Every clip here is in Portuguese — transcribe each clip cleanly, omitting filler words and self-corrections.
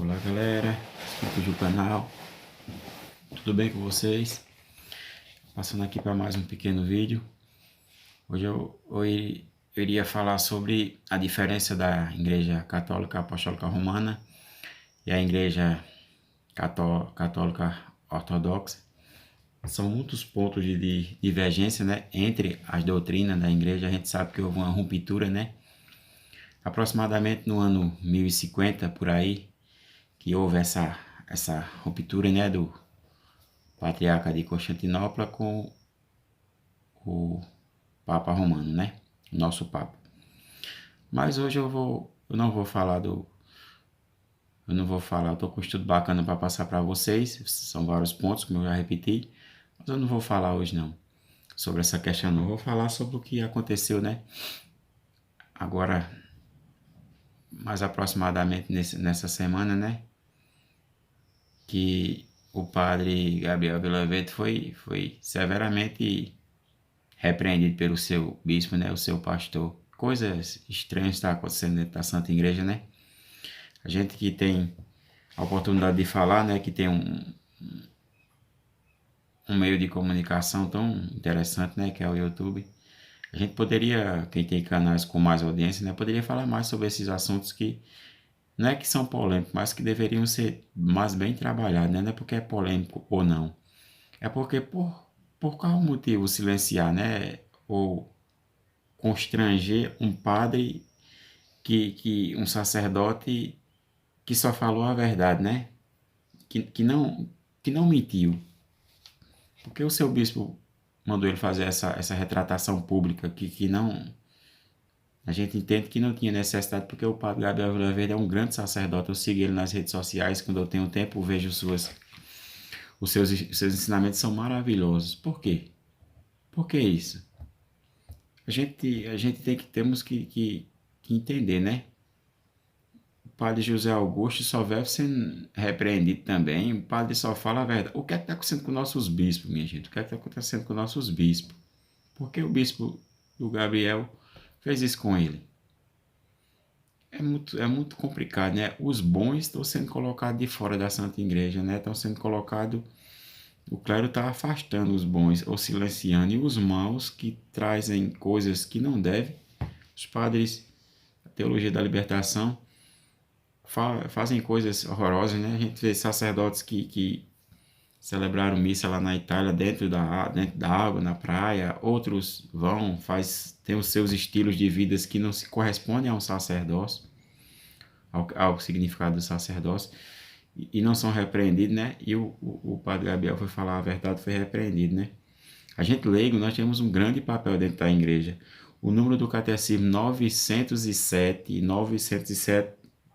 Olá galera, inscritos do canal, tudo bem com vocês? Passando aqui para mais um pequeno vídeo. Hoje eu iria falar sobre a diferença da Igreja Católica Apostólica Romana e a Igreja Católica Ortodoxa. São muitos pontos de divergência, né, entre as doutrinas da Igreja. A gente sabe que houve uma ruptura, né, aproximadamente no ano 1050 por aí, que houve essa ruptura, né, do patriarca de Constantinopla com o Papa Romano, né, o nosso Papa. Mas hoje eu não vou falar eu tô com um estudo bacana para passar para vocês, são vários pontos, como eu já repeti, mas eu não vou falar hoje não, sobre essa questão não, eu vou falar sobre o que aconteceu, né, agora, mais aproximadamente nessa semana, né, que o padre Gabriel Villavet foi severamente repreendido pelo seu bispo, né, o seu pastor. Coisas estranhas estão acontecendo dentro da Santa Igreja, né? A gente que tem a oportunidade de falar, né, que tem um meio de comunicação tão interessante, né, que é o YouTube. A gente poderia, quem tem canais com mais audiência, né, poderia falar mais sobre esses assuntos que não é que são polêmicos, mas que deveriam ser mais bem trabalhados, né? Não é porque é polêmico ou não. É porque por qual motivo silenciar, né? Ou constranger um padre um sacerdote que só falou a verdade, né? Que não mentiu. Porque o seu bispo mandou ele fazer essa retratação pública que não... A gente entende que não tinha necessidade, porque o padre Gabriel Villavet é um grande sacerdote. Eu sigo ele nas redes sociais, quando eu tenho tempo, vejo os seus ensinamentos são maravilhosos. Por quê? Por que isso? A gente temos que entender, né? O padre José Augusto só vive sendo repreendido também. O padre só fala a verdade. O que é que está acontecendo com nossos bispos, minha gente? O que é que está acontecendo com nossos bispos? Por que o bispo do Gabriel fez isso com ele? É muito complicado, né? Os bons estão sendo colocados de fora da Santa Igreja, né? Estão sendo colocados... O clero está afastando os bons ou silenciando. E os maus que trazem coisas que não devem. Os padres, a teologia da libertação, fazem coisas horrorosas, né? A gente vê sacerdotes que celebraram missa lá na Itália dentro da água, na praia. Outros têm os seus estilos de vida que não se correspondem ao sacerdócio, ao significado do sacerdócio, e não são repreendidos, né? E o padre Gabriel foi falar a verdade, foi repreendido, né? A gente leigo, nós temos um grande papel dentro da igreja. O número do catecismo 907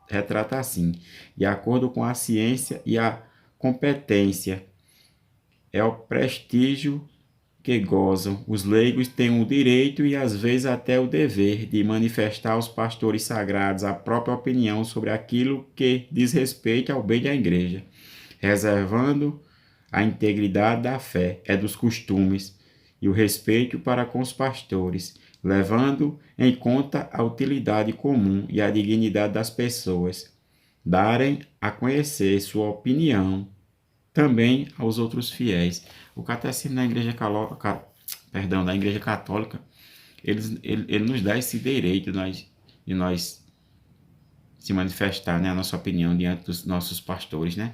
retrata assim: de acordo com a ciência e a competência, é o prestígio que gozam. Os leigos têm o direito e às vezes até o dever de manifestar aos pastores sagrados a própria opinião sobre aquilo que diz respeito ao bem da igreja, reservando a integridade da fé, dos costumes e o respeito para com os pastores, levando em conta a utilidade comum e a dignidade das pessoas, darem a conhecer sua opinião também aos outros fiéis. O catecismo da Igreja Católica, ele nos dá esse direito de nós se manifestar, né, a nossa opinião diante dos nossos pastores, né?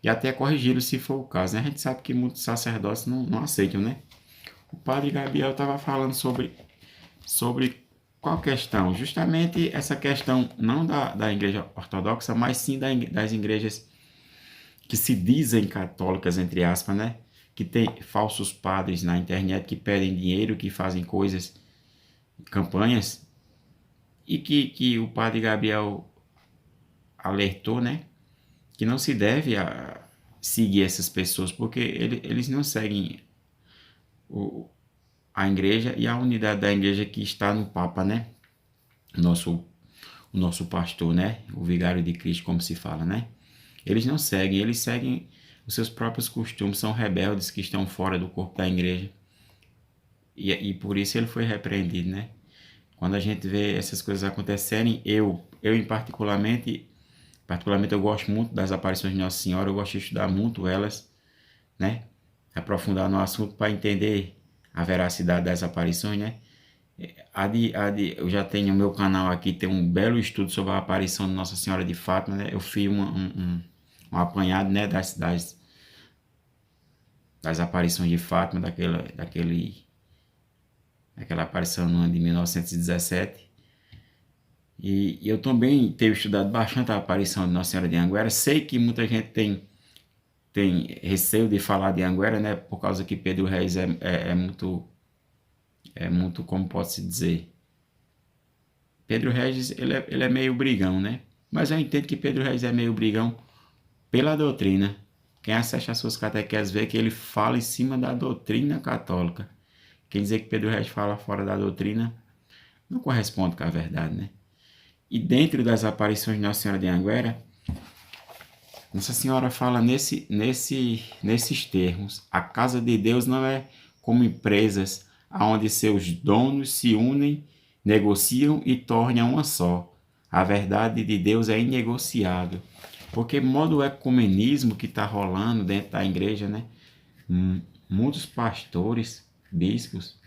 E até corrigi-los se for o caso, né? A gente sabe que muitos sacerdotes não aceitam, né? O padre Gabriel estava falando sobre qual questão? Justamente essa questão não da igreja ortodoxa, mas sim das igrejas que se dizem católicas, entre aspas, né? Que tem falsos padres na internet que pedem dinheiro, que fazem coisas, campanhas, e que o padre Gabriel alertou, né? Que não se deve seguir essas pessoas, porque eles não seguem a igreja e a unidade da igreja que está no Papa, né? O nosso pastor, né? O vigário de Cristo, como se fala, né? Eles seguem os seus próprios costumes, são rebeldes que estão fora do corpo da igreja. E por isso ele foi repreendido, né? Quando a gente vê essas coisas acontecerem, eu particularmente, Particularmente eu gosto muito das aparições de Nossa Senhora, eu gosto de estudar muito elas, né? Aprofundar no assunto para entender a veracidade das aparições, né? Eu já tenho o meu canal aqui, tem um belo estudo sobre a aparição de Nossa Senhora de Fátima, né? Eu fiz um apanhado, né, das aparições de Fátima, daquela aparição no ano de 1917. E eu também tenho estudado bastante a aparição de Nossa Senhora de Anguera. Sei que muita gente tem receio de falar de Anguera, né? Por causa que Pedro Reis é muito, como pode-se dizer. Pedro Reis, ele é meio brigão, né? Mas eu entendo que Pedro Reis é meio brigão pela doutrina. Quem acessa as suas catequeses vê que ele fala em cima da doutrina católica. Quem dizer que Pedro Reis fala fora da doutrina não corresponde com a verdade, né? E dentro das aparições de Nossa Senhora de Anguera, Nossa Senhora fala nesses termos. A casa de Deus não é como empresas onde seus donos se unem, negociam e tornam uma só. A verdade de Deus é inegociável. Porque modo ecumenismo que está rolando dentro da igreja, né? Muitos pastores, bispos,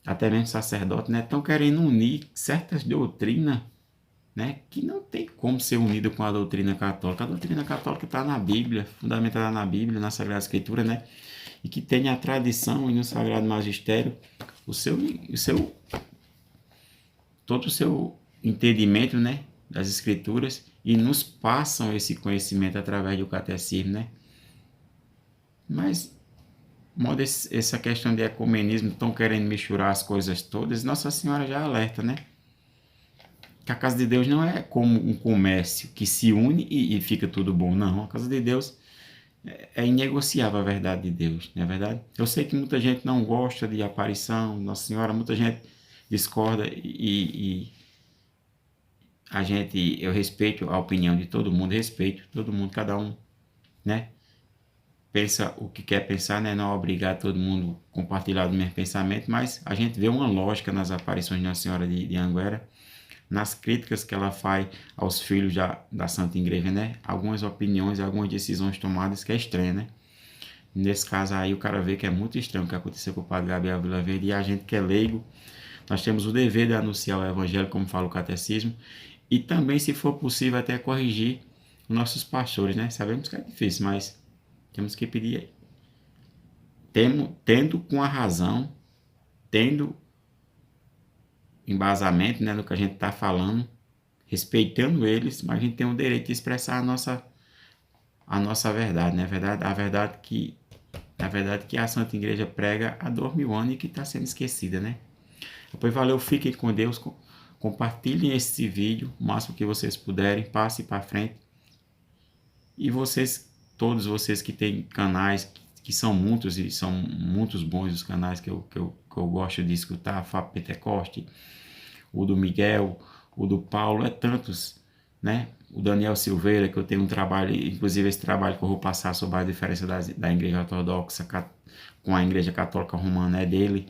até mesmo sacerdotes, né? Estão querendo unir certas doutrinas, né, que não tem como ser unido com a doutrina católica. A doutrina católica está na Bíblia, fundamentada na Bíblia, na Sagrada Escritura, né, e que tem a tradição e no Sagrado Magistério todo o seu entendimento, né, das Escrituras, e nos passam esse conhecimento através do catecismo, né. Mas essa questão de ecumenismo, estão querendo misturar as coisas todas, Nossa Senhora já alerta, né, que a casa de Deus não é como um comércio que se une e fica tudo bom. Não, a casa de Deus é inegociável a verdade de Deus, não é verdade? Eu sei que muita gente não gosta de aparição, Nossa Senhora, muita gente discorda e eu respeito a opinião de todo mundo, cada um, né? Pensa o que quer pensar, né? Não obrigar todo mundo a compartilhar do mesmo pensamento, mas a gente vê uma lógica nas aparições de Nossa Senhora de Anguera, nas críticas que ela faz aos filhos da Santa Igreja, né? Algumas opiniões, algumas decisões tomadas que é estranha, né? Nesse caso aí, o cara vê que é muito estranho o que aconteceu com o padre Gabriel Vilaverde, e a gente que é leigo, nós temos o dever de anunciar o evangelho, como fala o catecismo, e também, se for possível, até corrigir os nossos pastores, né? Sabemos que é difícil, mas temos que pedir, tendo com a razão, tendo embasamento, né, no que a gente está falando, respeitando eles, mas a gente tem o direito de expressar a nossa verdade, né? A verdade que a Santa Igreja prega há 2000 anos e que está sendo esquecida, né? Depois valeu, fiquem com Deus, compartilhem esse vídeo o máximo que vocês puderem, passe para frente. E todos vocês que têm canais, que são muitos e são muitos bons os canais que eu gosto de escutar, Fábio Pentecoste, o do Miguel, o do Paulo, é tantos, né? O Daniel Silveira, que eu tenho um trabalho, inclusive esse trabalho que eu vou passar sobre a diferença da igreja ortodoxa com a igreja católica romana é dele.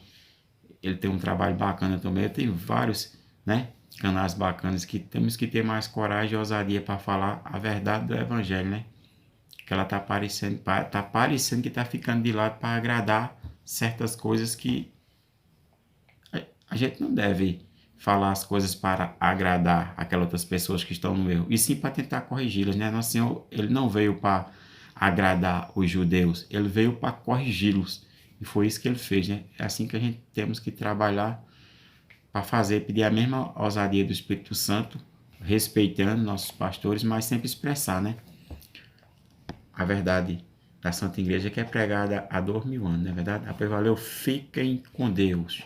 Ele tem um trabalho bacana também. Eu tenho vários, né, canais bacanas que temos que ter mais coragem e ousadia para falar a verdade do evangelho, né? Que ela tá parecendo que tá ficando de lado para agradar certas coisas que a gente não deve falar as coisas para agradar aquelas outras pessoas que estão no erro, e sim para tentar corrigi-las, né? Nosso Senhor, ele não veio para agradar os judeus, ele veio para corrigi-los, e foi isso que ele fez, né? É assim que a gente temos que trabalhar para pedir a mesma ousadia do Espírito Santo, respeitando nossos pastores, mas sempre expressar, né, a verdade da Santa Igreja, que é pregada há 2000 anos, não é verdade? Valeu, fiquem com Deus.